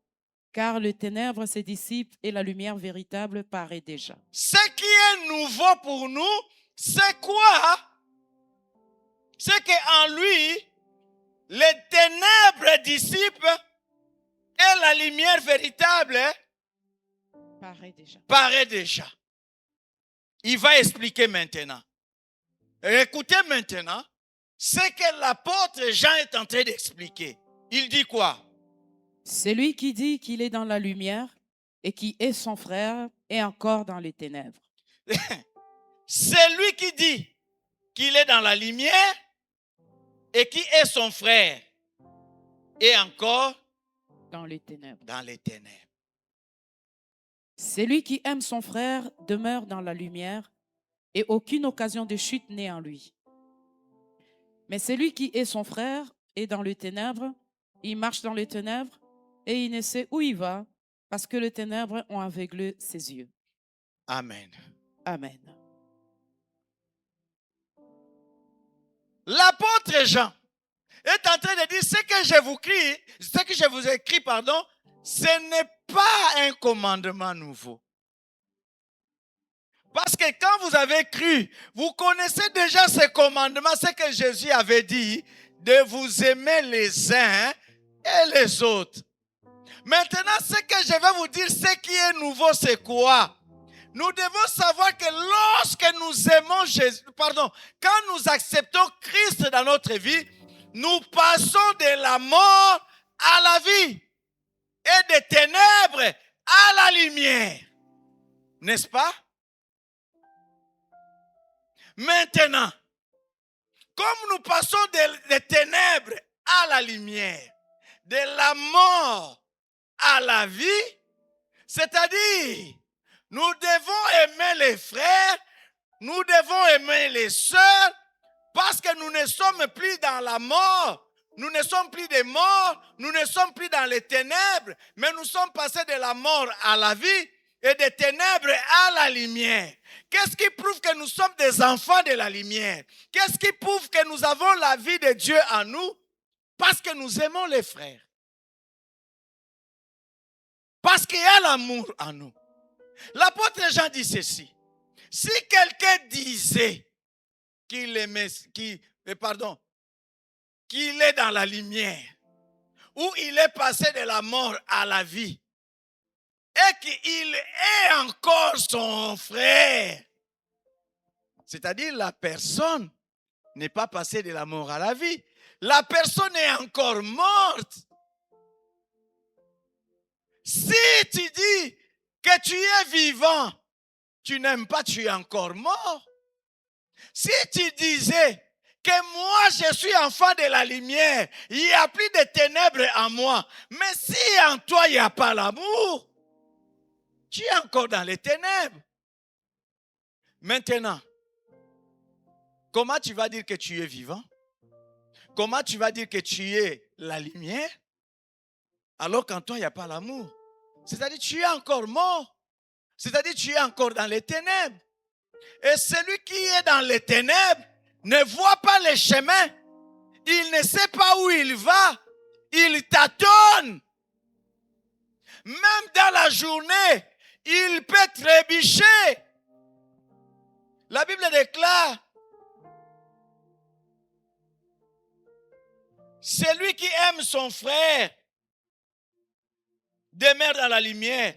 car le ténèbre se dissipe et la lumière véritable paraît déjà. Ce qui est nouveau pour nous, c'est quoi? C'est qu'en lui, les ténèbres dissipent et la lumière véritable paraît déjà. Il va expliquer maintenant. Écoutez maintenant ce que l'apôtre Jean est en train d'expliquer. Il dit quoi? Celui qui dit qu'il est dans la lumière et qui est son frère est encore dans les ténèbres. Celui qui dit qu'il est dans la lumière et qui est son frère est encore dans les ténèbres. Dans les ténèbres. Celui qui aime son frère demeure dans la lumière et aucune occasion de chute n'est en lui. Mais celui qui est son frère est dans les ténèbres, il marche dans les ténèbres et il ne sait où il va parce que les ténèbres ont aveuglé ses yeux. Amen. Amen. L'apôtre Jean est en train de dire ce que je vous écris, ce n'est pas un commandement nouveau. Parce que quand vous avez cru, vous connaissez déjà ce commandement, ce que Jésus avait dit, de vous aimer les uns et les autres. Maintenant, ce que je vais vous dire, ce qui est nouveau, c'est quoi? Nous devons savoir que lorsque nous aimons Jésus, quand nous acceptons Christ dans notre vie, nous passons de la mort à la vie et des ténèbres à la lumière. N'est-ce pas? Maintenant, comme nous passons des ténèbres à la lumière, de la mort à la vie, c'est-à-dire, nous devons aimer les frères, nous devons aimer les sœurs, parce que nous ne sommes plus dans la mort, nous ne sommes plus des morts, nous ne sommes plus dans les ténèbres, mais nous sommes passés de la mort à la vie et des ténèbres à la lumière. Qu'est-ce qui prouve que nous sommes des enfants de la lumière? Qu'est-ce qui prouve que nous avons la vie de Dieu en nous? Parce que nous aimons les frères. Parce qu'il y a l'amour en nous. L'apôtre Jean dit ceci. Si quelqu'un disait qu'il est dans la lumière, ou il est passé de la mort à la vie, et qu'il est encore son frère. C'est-à-dire la personne n'est pas passée de la mort à la vie. La personne est encore morte. Si tu dis que tu es vivant, tu n'aimes pas, tu es encore mort. Si tu disais que moi je suis enfant de la lumière, il n'y a plus de ténèbres en moi, mais si en toi il n'y a pas l'amour, tu es encore dans les ténèbres. Maintenant, comment tu vas dire que tu es vivant? Comment tu vas dire que tu es la lumière alors qu'en toi il n'y a pas l'amour? C'est-à-dire tu es encore mort. C'est-à-dire tu es encore dans les ténèbres. Et celui qui est dans les ténèbres ne voit pas les chemins. Il ne sait pas où il va. Il tâtonne. Même dans la journée, il peut trébucher. La Bible déclare, celui qui aime son frère demeure dans la lumière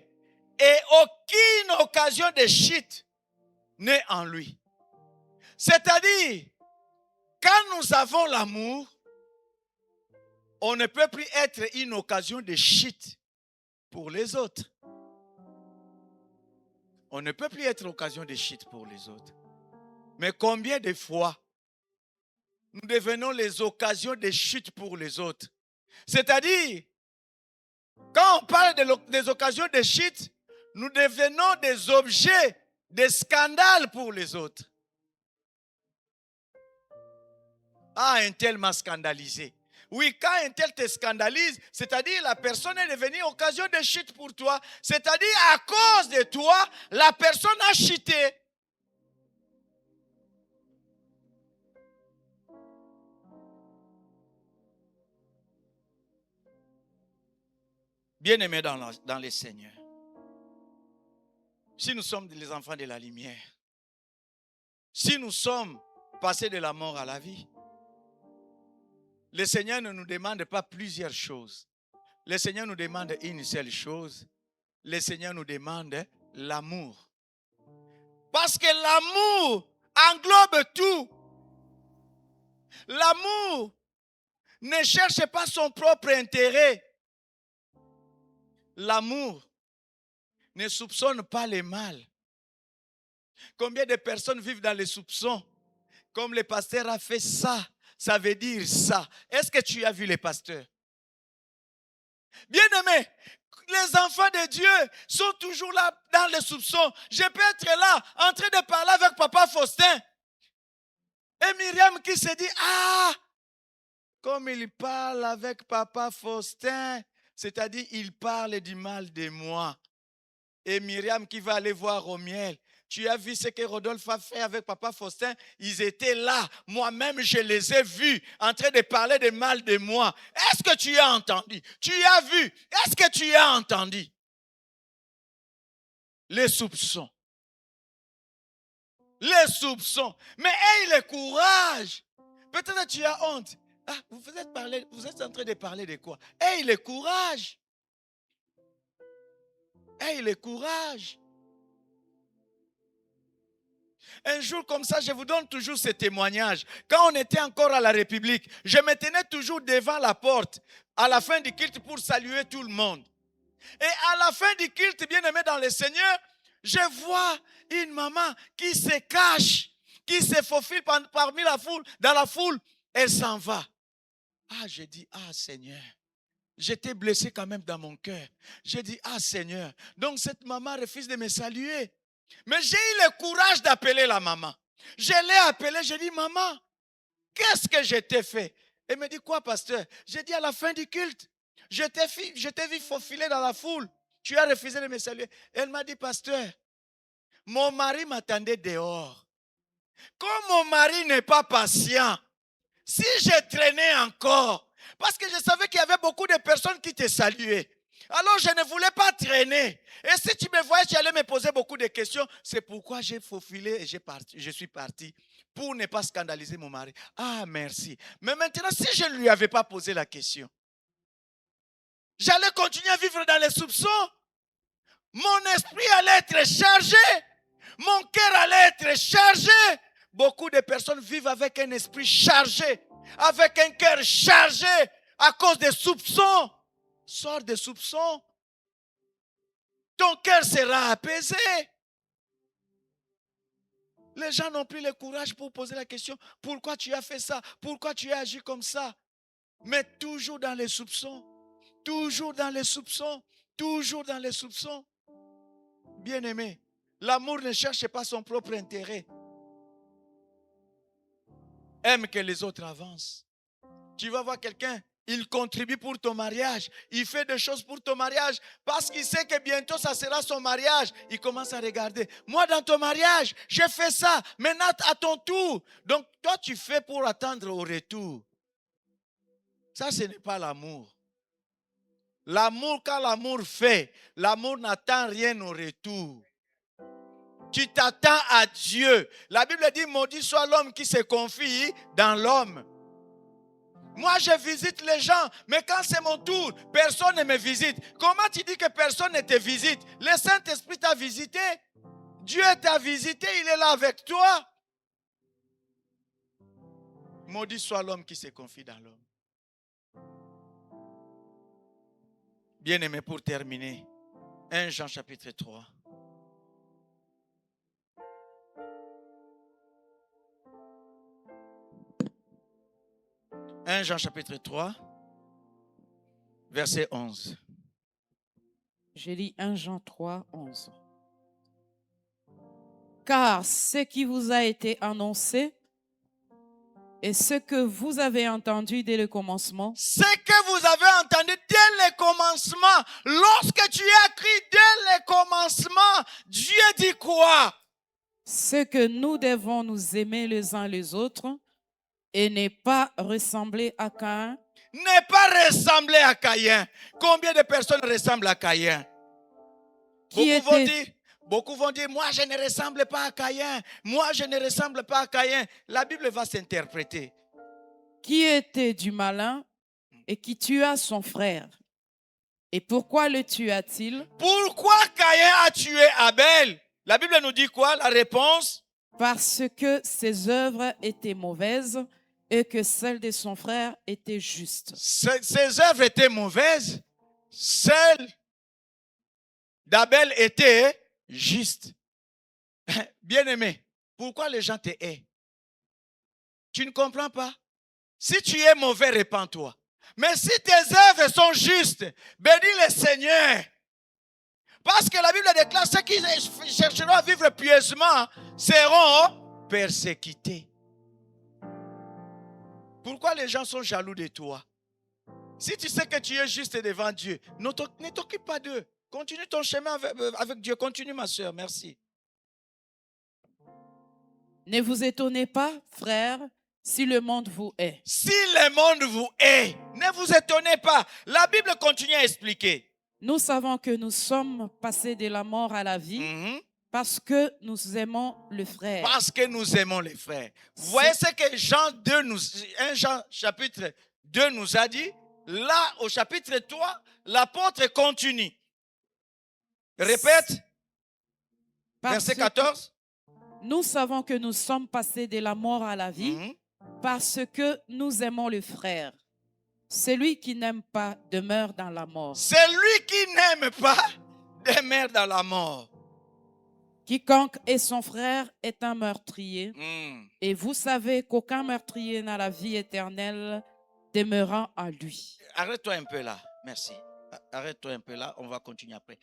et aucune occasion de chute n'est en lui. C'est-à-dire, quand nous avons l'amour, on ne peut plus être une occasion de chute pour les autres. On ne peut plus être occasion de chute pour les autres. Mais combien de fois nous devenons les occasions de chute pour les autres? C'est-à-dire, quand on parle des occasions de chute, nous devenons des objets de scandale pour les autres. Ah, un tel m'a scandalisé. Oui, quand un tel te scandalise, c'est-à-dire la personne est devenue occasion de chute pour toi. C'est-à-dire à cause de toi, la personne a chuté. Bien-aimés dans les Seigneurs, si nous sommes les enfants de la lumière, si nous sommes passés de la mort à la vie, le Seigneur ne nous demande pas plusieurs choses. Le Seigneur nous demande une seule chose. Le Seigneur nous demande l'amour. Parce que l'amour englobe tout. L'amour ne cherche pas son propre intérêt. L'amour ne soupçonne pas le mal. Combien de personnes vivent dans les soupçons? Comme le pasteur a fait ça, ça veut dire ça. Est-ce que tu as vu les pasteurs? Bien-aimés, les enfants de Dieu sont toujours là dans les soupçons. Je peux être là en train de parler avec papa Faustin. Et Myriam qui se dit, ah, comme il parle avec papa Faustin, c'est-à-dire il parle du mal de moi. Et Myriam qui va aller voir Romiel. Tu as vu ce que Rodolphe a fait avec papa Faustin? Ils étaient là. Moi-même, je les ai vus en train de parler de mal de moi. Est-ce que tu as entendu? Tu as vu? Est-ce que tu as entendu? Les soupçons. Les soupçons. Mais aie le courage. Peut-être que tu as honte. Ah, vous êtes en train de parler de quoi? Aie le courage. Aie le courage. Un jour comme ça, je vous donne toujours ce témoignage. Quand on était encore à la République, je me tenais toujours devant la porte à la fin du culte pour saluer tout le monde. Et à la fin du culte, bien-aimé dans le Seigneur, je vois une maman qui se cache, qui se faufile parmi la foule, dans la foule, elle s'en va. Ah, je dis, ah Seigneur, j'étais blessé quand même dans mon cœur. Je dis, ah Seigneur, donc cette maman refuse de me saluer. Mais j'ai eu le courage d'appeler la maman. Je l'ai appelée, j'ai dit, maman, qu'est-ce que je t'ai fait? Elle me dit, quoi, pasteur? J'ai dit, à la fin du culte, je t'ai vu faufiler dans la foule. Tu as refusé de me saluer. Elle m'a dit, pasteur, mon mari m'attendait dehors. Comme mon mari n'est pas patient, si je traînais encore, parce que je savais qu'il y avait beaucoup de personnes qui te saluaient, alors je ne voulais pas traîner. Et si tu me voyais, tu allais me poser beaucoup de questions. C'est pourquoi j'ai faufilé et je suis parti pour ne pas scandaliser mon mari. Ah, merci. Mais maintenant, si je ne lui avais pas posé la question, j'allais continuer à vivre dans les soupçons. Mon esprit allait être chargé. Mon cœur allait être chargé. Beaucoup de personnes vivent avec un esprit chargé, avec un cœur chargé à cause des soupçons. Sors des soupçons. Ton cœur sera apaisé. Les gens n'ont plus le courage pour poser la question, pourquoi tu as fait ça? Pourquoi tu as agi comme ça? Mais toujours dans les soupçons. Toujours dans les soupçons. Toujours dans les soupçons. Bien-aimé, l'amour ne cherche pas son propre intérêt. Aime que les autres avancent. Tu vas voir quelqu'un, il contribue pour ton mariage. Il fait des choses pour ton mariage parce qu'il sait que bientôt ça sera son mariage. Il commence à regarder. Moi, dans ton mariage, j'ai fait ça. Maintenant, à ton tour. Donc, toi, tu fais pour attendre au retour. Ça, ce n'est pas l'amour. L'amour, quand l'amour fait, l'amour n'attend rien au retour. Tu t'attends à Dieu. La Bible dit, maudit soit l'homme qui se confie dans l'homme. Moi, je visite les gens, mais quand c'est mon tour, personne ne me visite. Comment tu dis que personne ne te visite? Le Saint-Esprit t'a visité. Dieu t'a visité, il est là avec toi. Maudit soit l'homme qui se confie dans l'homme. Bien-aimé, pour terminer, 1 Jean chapitre 3. 1 Jean chapitre 3, verset 11. Je lis 1 Jean 3, 11. Car ce qui vous a été annoncé et ce que vous avez entendu dès le commencement, Ce que vous avez entendu dès le commencement, lorsque tu as écrit dès le commencement, Dieu dit quoi? ce que nous devons nous aimer les uns les autres et ne pas ressembler à Caïn. Ne pas ressembler à Caïn. Combien de personnes ressemblent à Caïn? Beaucoup vont dire, moi je ne ressemble pas à Caïn. Moi je ne ressemble pas à Caïn. La Bible va s'interpréter. Qui était du malin et qui tua son frère. Et pourquoi le tua-t-il? Pourquoi Caïn a tué Abel? La Bible nous dit quoi? La réponse? Parce que ses œuvres étaient mauvaises et que celles de son frère étaient justes. Ses œuvres étaient mauvaises. Celles d'Abel étaient justes. Bien-aimé, pourquoi les gens te haïssent? Tu ne comprends pas? Si tu es mauvais, répands-toi. Mais si tes œuvres sont justes, bénis le Seigneur. Parce que la Bible déclare, ceux qui chercheront à vivre pieusement seront persécutés. Pourquoi les gens sont jaloux de toi? Si tu sais que tu es juste devant Dieu, ne t'occupe pas d'eux. Continue ton chemin avec Dieu. Continue, ma soeur. Merci. Ne vous étonnez pas, frères, si le monde vous hait. Si le monde vous hait, ne vous étonnez pas. La Bible continue à expliquer. Nous savons que nous sommes passés de la mort à la vie parce que nous aimons le frère. Parce que nous aimons les frères. Vous voyez ce que Jean 2 1 Jean chapitre 2 nous a dit? Là, au chapitre 3, l'apôtre continue. Répète. Verset 14. Nous savons que nous sommes passés de la mort à la vie parce que nous aimons le frère. Celui qui n'aime pas demeure dans la mort. Celui qui n'aime pas demeure dans la mort. Quiconque est son frère est un meurtrier. Et vous savez qu'aucun meurtrier n'a la vie éternelle demeurant en lui. Arrête-toi un peu là. Merci. Arrête-toi un peu là. On va continuer après.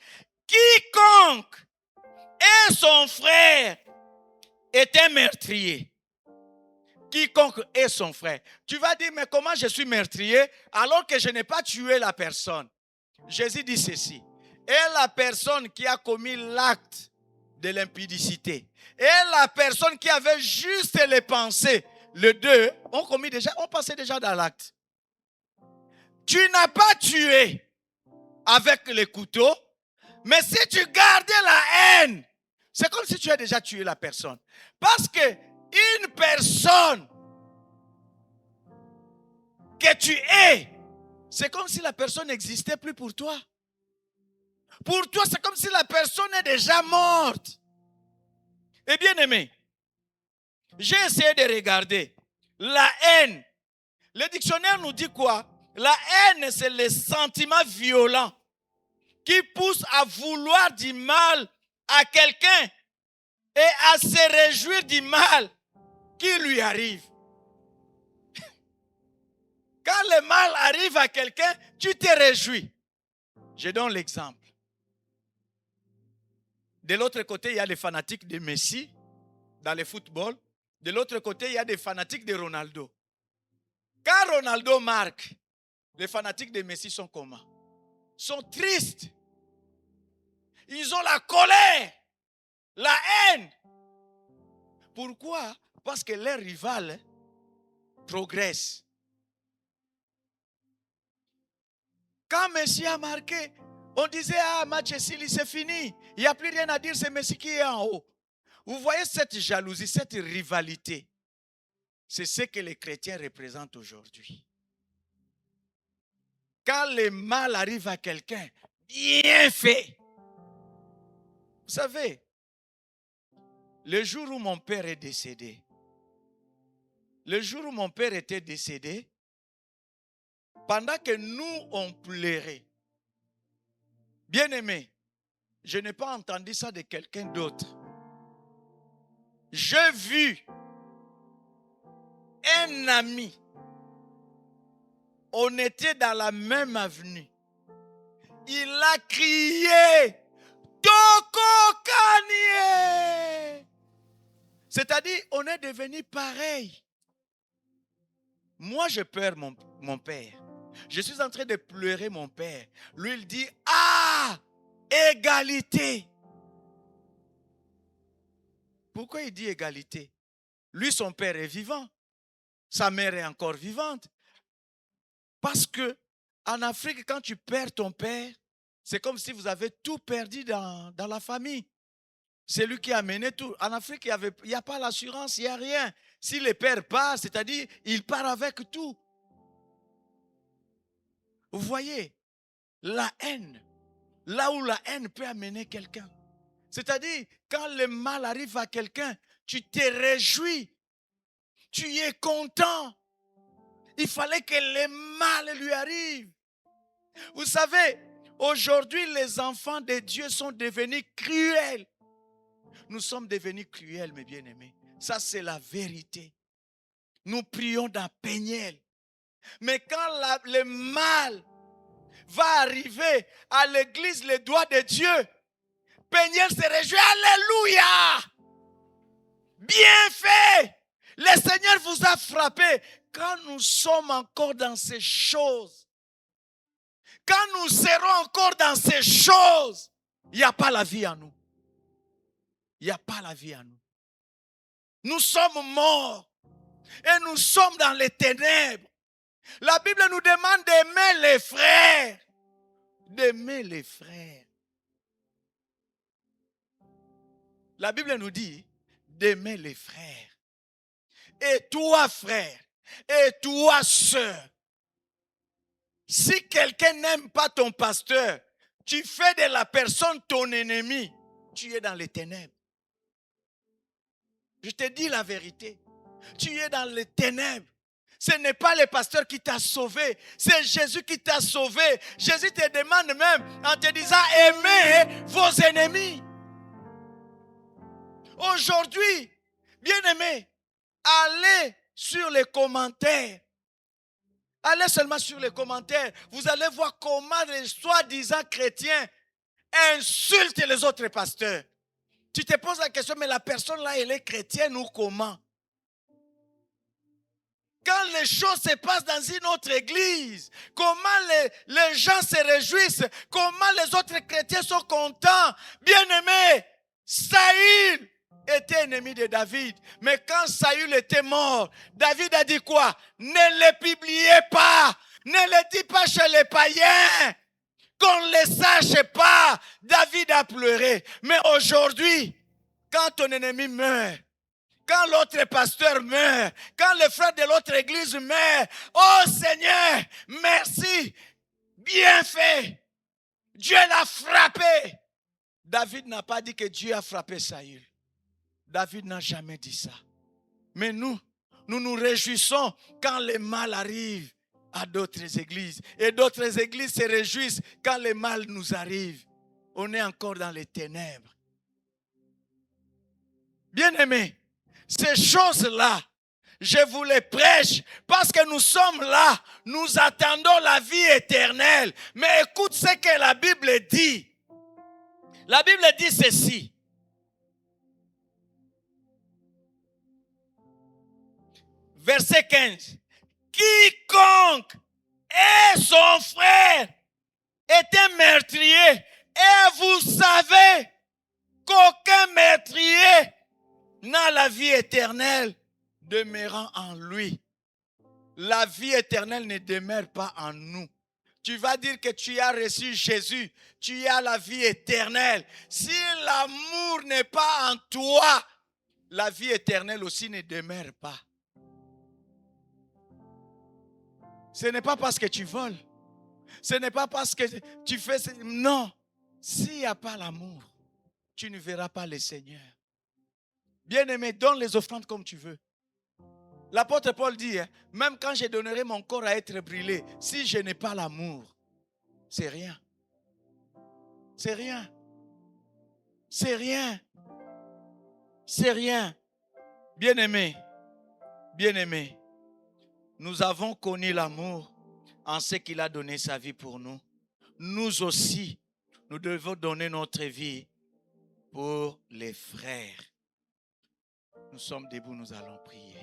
Quiconque est son frère est un meurtrier. Quiconque est son frère. Tu vas dire, mais comment je suis meurtrier alors que je n'ai pas tué la personne? Jésus dit ceci. Et la personne qui a commis l'acte de l'impudicité et la personne qui avait juste les pensées, les deux, on passait déjà dans l'acte. Tu n'as pas tué avec le couteau, mais si tu gardais la haine, c'est comme si tu as déjà tué la personne. Parce que une personne que tu es, c'est comme si la personne n'existait plus pour toi. Pour toi, c'est comme si la personne est déjà morte. Et bien aimé, j'ai essayé de regarder. La haine. Le dictionnaire nous dit quoi? La haine, c'est le sentiment violent qui pousse à vouloir du mal à quelqu'un et à se réjouir du mal qui lui arrive. Quand le mal arrive à quelqu'un, tu te réjouis. Je donne l'exemple. De l'autre côté, il y a des fanatiques de Messi dans le football. De l'autre côté, il y a des fanatiques de Ronaldo. Quand Ronaldo marque, les fanatiques de Messi sont comment? Sont tristes. Ils ont la colère, la haine. Pourquoi? Parce que leur rival progresse. Quand Messi a marqué, on disait, ah, match c'est fini. Il n'y a plus rien à dire, c'est Messi qui est en haut. Vous voyez cette jalousie, cette rivalité. C'est ce que les chrétiens représentent aujourd'hui. Quand le mal arrive à quelqu'un, bien fait. Vous savez, le jour où mon père est décédé, pendant que nous, on pleurait, bien aimé, je n'ai pas entendu ça de quelqu'un d'autre. J'ai vu un ami, on était dans la même avenue, il a crié, Toko Kanye! C'est-à-dire, on est devenu pareil. Moi, je perds mon père. Je suis en train de pleurer mon père. Lui, il dit, ah, égalité. Pourquoi il dit égalité? Lui, son père est vivant. Sa mère est encore vivante. Parce que en Afrique, quand tu perds ton père, c'est comme si vous avez tout perdu dans la famille. C'est lui qui a mené tout. En Afrique, il n'y a pas l'assurance, il n'y a rien. Si le père part, c'est-à-dire, il part avec tout. Vous voyez, la haine, là où la haine peut amener quelqu'un. C'est-à-dire, quand le mal arrive à quelqu'un, tu te réjouis. Tu es content. Il fallait que le mal lui arrive. Vous savez, aujourd'hui, les enfants de Dieu sont devenus cruels. Nous sommes devenus cruels, mes bien-aimés. Ça, c'est la vérité. Nous prions dans Péniel. Mais quand le mal va arriver à l'église, les doigts de Dieu, Péniel se réjouit. Alléluia! Bien fait! Le Seigneur vous a frappé. Quand nous sommes encore dans ces choses, quand nous serons encore dans ces choses, il n'y a pas la vie en nous. Il n'y a pas la vie en nous. Nous sommes morts et nous sommes dans les ténèbres. La Bible nous demande d'aimer les frères. D'aimer les frères. La Bible nous dit d'aimer les frères. Et toi, frère, et toi, sœur, si quelqu'un n'aime pas ton pasteur, tu fais de la personne ton ennemi, tu es dans les ténèbres. Je te dis la vérité. Tu es dans les ténèbres. Ce n'est pas le pasteur qui t'a sauvé, c'est Jésus qui t'a sauvé. Jésus te demande même en te disant aimez vos ennemis. Aujourd'hui, bien-aimés, allez sur les commentaires. Allez seulement sur les commentaires. Vous allez voir comment les soi-disant chrétiens insultent les autres pasteurs. Tu te poses la question, mais la personne là, elle est chrétienne ou comment? Quand les choses se passent dans une autre église, comment les gens se réjouissent, comment les autres chrétiens sont contents. Bien-aimés, Saül était ennemi de David. Mais quand Saül était mort, David a dit quoi? Ne le publiez pas. Ne le dis pas chez les païens. Qu'on ne le sache pas. David a pleuré. Mais aujourd'hui, quand ton ennemi meurt, quand l'autre pasteur meurt, quand le frère de l'autre église meurt, oh Seigneur, merci, bien fait. Dieu l'a frappé. David n'a pas dit que Dieu a frappé Saül. David n'a jamais dit ça. Mais nous nous réjouissons quand le mal arrive à d'autres églises. Et d'autres églises se réjouissent quand le mal nous arrive. On est encore dans les ténèbres. Bien-aimés, ces choses-là, je vous les prêche parce que nous sommes là, nous attendons la vie éternelle. Mais écoute ce que la Bible dit. La Bible dit ceci. Verset 15. Quiconque est son frère est un meurtrier. Et vous savez qu'aucun meurtrier n'a la vie éternelle demeurant en lui. La vie éternelle ne demeure pas en nous. Tu vas dire que tu as reçu Jésus, tu as la vie éternelle. Si l'amour n'est pas en toi, la vie éternelle aussi ne demeure pas. Ce n'est pas parce que tu voles. Ce n'est pas parce que tu fais... Non. S'il n'y a pas l'amour, tu ne verras pas le Seigneur. Bien-aimé, donne les offrandes comme tu veux. L'apôtre Paul dit, même quand je donnerai mon corps à être brûlé, si je n'ai pas l'amour, c'est rien. C'est rien. C'est rien. C'est rien. Bien-aimé, bien-aimé, nous avons connu l'amour en ce qu'il a donné sa vie pour nous. Nous aussi, nous devons donner notre vie pour les frères. Nous sommes debout, nous allons prier.